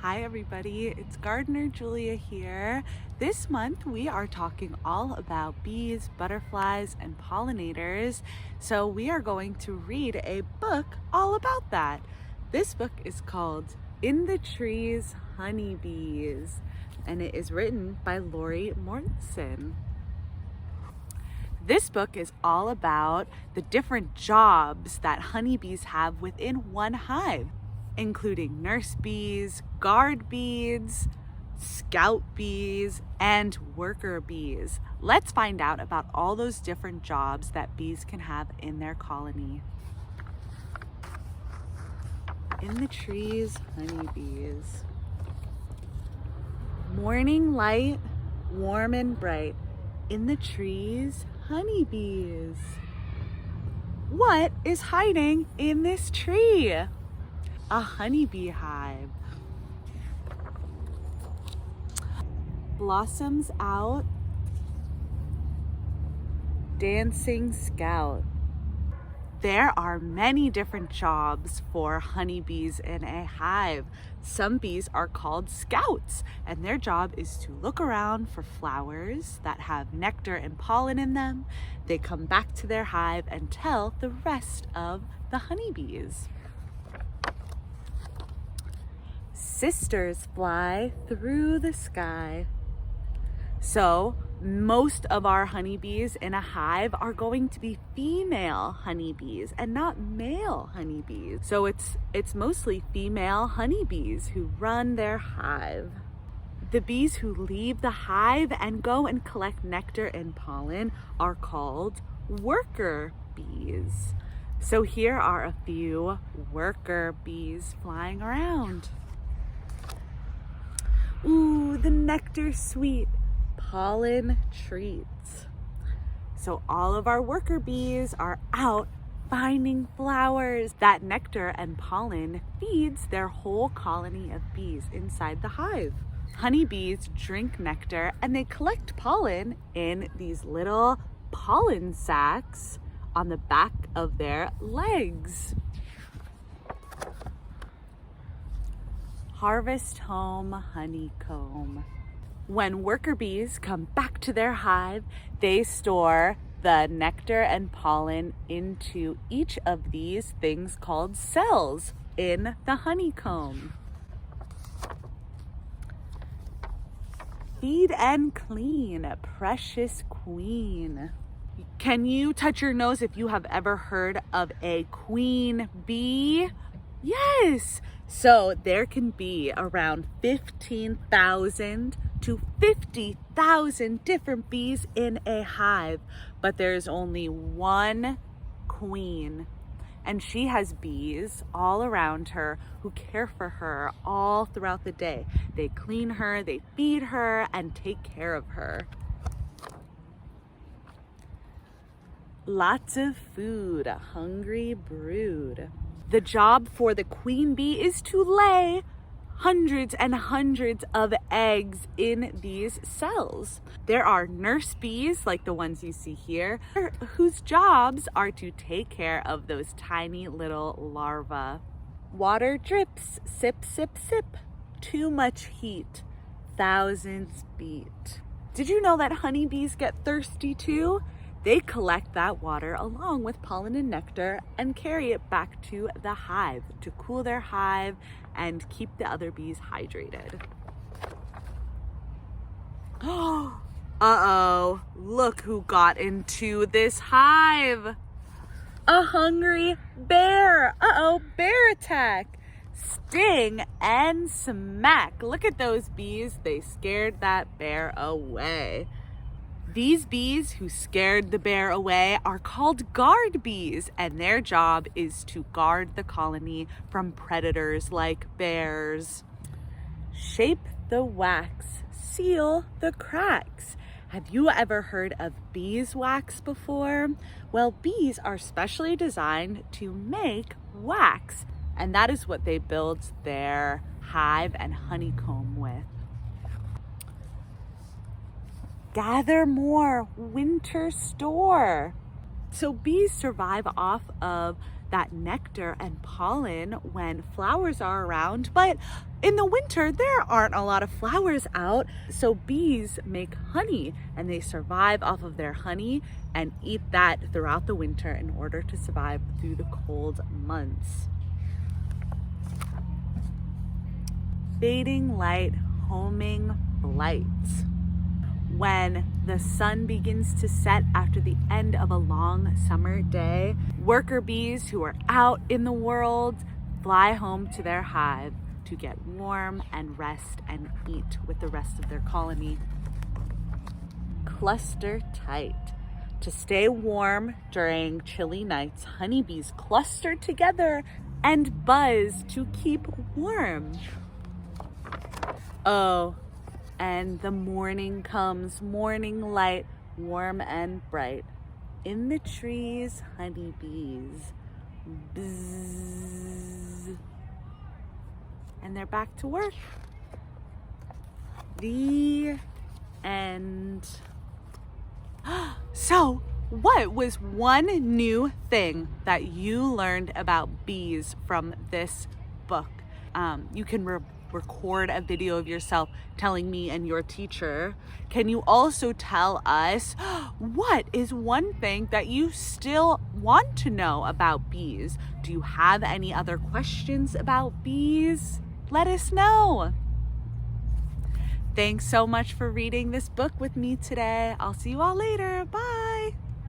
Hi everybody, it's Gardener Julia here. This month we are talking all about bees, butterflies, and pollinators. So we are going to read a book all about that. This book is called In the Trees, Honeybees, and it is written by Mortensen. This book is all about the different jobs that honeybees have within one hive, including nurse bees, guard bees, scout bees, and worker bees. Let's find out about all those different jobs that bees can have in their colony. In the trees, honeybees. Morning light, warm and bright. In the trees, honeybees. What is hiding in this tree? A honeybee hive. Blossoms out, dancing scout. There are many different jobs for honeybees in a hive. Some bees are called scouts, and their job is to look around for flowers that have nectar and pollen in them. They come back to their hive and tell the rest of the honeybees. Sisters fly through the sky. So most of our honeybees in a hive are going to be female honeybees and not male honeybees. So it's mostly female honeybees who run their hive. The bees who leave the hive and go and collect nectar and pollen are called worker bees. So here are a few worker bees flying around. Ooh, the nectar sweet, pollen treats. So all of our worker bees are out finding flowers. That nectar and pollen feeds their whole colony of bees inside the hive. Honeybees drink nectar and they collect pollen in these little pollen sacs on the back of their legs. Harvest home honeycomb. When worker bees come back to their hive, they store the nectar and pollen into each of these things called cells in the honeycomb. Feed and clean, precious queen. Can you touch your nose if you have ever heard of a queen bee? Yes! So there can be around 15,000 to 50,000 different bees in a hive, but there's only one queen, and she has bees all around her who care for her all throughout the day. They clean her, they feed her, and take care of her. Lots of food, a hungry brood. The job for the queen bee is to lay hundreds and hundreds of eggs in these cells. There are nurse bees, like the ones you see here, whose jobs are to take care of those tiny little larvae. Water drips, sip, sip, sip. Too much heat, thousands beat. Did you know that honeybees get thirsty too? They collect that water along with pollen and nectar and carry it back to the hive to cool their hive and keep the other bees hydrated. Uh-oh, look who got into this hive. A hungry bear. Uh-oh, bear attack. Sting and smack. Look at those bees. They scared that bear away. These bees who scared the bear away are called guard bees, and their job is to guard the colony from predators like bears. Shape the wax, seal the cracks. Have you ever heard of beeswax before? Well, bees are specially designed to make wax, and that is what they build their hive and honeycomb with. Gather more, winter store. So bees survive off of that nectar and pollen when flowers are around, but in the winter, there aren't a lot of flowers out, so bees make honey and they survive off of their honey and eat that throughout the winter in order to survive through the cold months. Fading light, homing flight. When the sun begins to set after the end of a long summer day, worker bees who are out in the world fly home to their hive to get warm and rest and eat with the rest of their colony. Cluster tight. To stay warm during chilly nights, honeybees cluster together and buzz to keep warm. Oh, and the morning comes, morning light, warm and bright. In the trees, honeybees. Bzzz. And they're back to work. The end. So, what was one new thing that you learned about bees from this book? You can record a video of yourself telling me and your teacher. Can you also tell us what is one thing that you still want to know about bees? Do you have any other questions about bees? Let us know. Thanks so much for reading this book with me today. I'll see you all later. Bye.